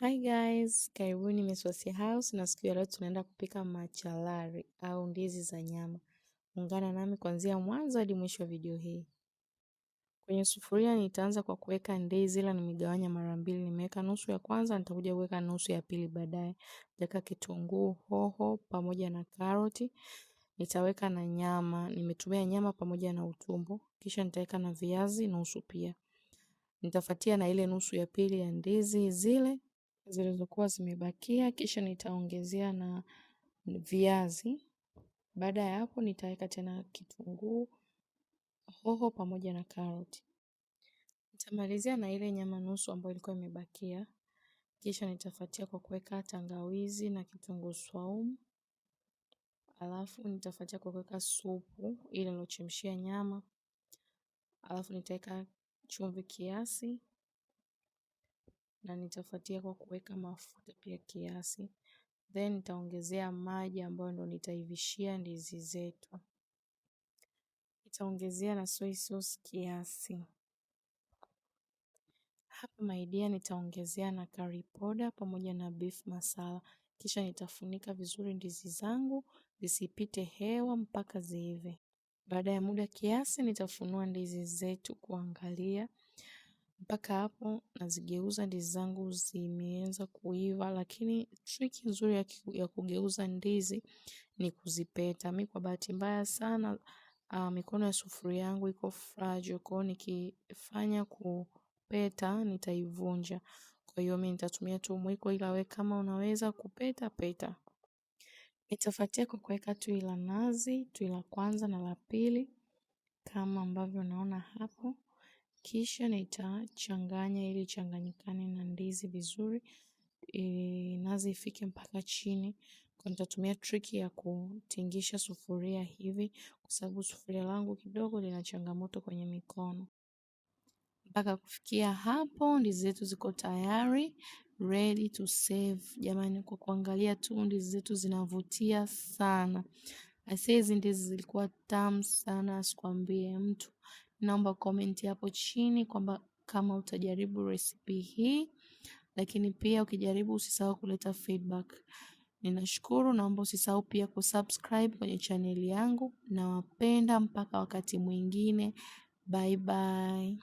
Hi guys, karibuni Miss Wasi House na siku ya leo tunaenda kupika machalari au ndizi za nyama. Ungana nami kuanzia mwanzo hadi mwisho wa video hii. Kwenye sufuria nitaanza kwa kuweka ndizi, ila nimegawanya mara mbili. Nimeweka nusu ya kwanza, nitakuja kuweka nusu ya pili baadaye. Nitaweka kitunguu, hoho pamoja na karoti. Nitaweka na nyama, nimetumia nyama pamoja na utumbo. Kisha nitaweka na viazi nusu pia. Nitafuatia na ile nusu ya pili ya ndizi zilizokuwa zimebakia, kisha nitaongezea na viazi. Baada ya hapo nitaweka tena kitunguu, hoho pamoja na karoti. Nitamalizia na ile nyama nusu ambayo ilikuwa imebakia. Kisha nitafuatia kwa kuweka tangawizi na kitunguu swaumu. Alafu nitafuatia kwa kuweka supu ile nilochemshia nyama. Alafu nitaweka chumvi kiasi na nitafuatia kwa kuweka mafuta pia kiasi. Then nitaongezea maji ambayo ndo nitaivishia ndizi zetu. Nitaongezea na soy sauce kiasi. Hapa my dear nitaongezea na curry powder pamoja na beef masala. Kisha nitafunika vizuri ndizi zangu zisipite hewa mpaka ziive. Baada ya muda kiasi nitafunua ndizi zetu kuangalia. Mpaka hapo nazigeuza ndizi zangu zimeanza kuiva, lakini triki nzuri ya kugeuza ndizi ni kuzipeta. Mimi kwa bahati mbaya sana mikono ya sufuria yangu iko fragile, kwa hiyo nikifanya kupeta nitaivunja. Kwa hiyo mimi nitatumia tu mwiko, ila wewe kama unaweza kupeta peta. Nitafuatia kwa kuweka tui la nazi, tui la kwanza na la pili kama ambavyo unaona hapo. Kisha nitachanganya ili changanyikane na ndizi vizuri. Nazi ifike mpaka chini. Kwa nitatumia triki ya kutingisha sufuria hivi kwa sababu sufuria langu kidogo lina changamoto kwenye mikono. Mpaka kufikia hapo ndizi zetu ziko tayari, ready to serve. Jamani, kwa kuangalia tu ndizi zetu zinavutia sana. Asa hizi ndizi zilikuwa tamu sana, sikwambie mtu. Naomba comment hapo chini kwamba kama utajaribu recipe hii, lakini pia ukijaribu usisahau kuleta feedback. Ninashukuru, naomba usisahau pia kusubscribe kwenye channel yangu. Nawapenda mpaka wakati mwingine. Bye bye.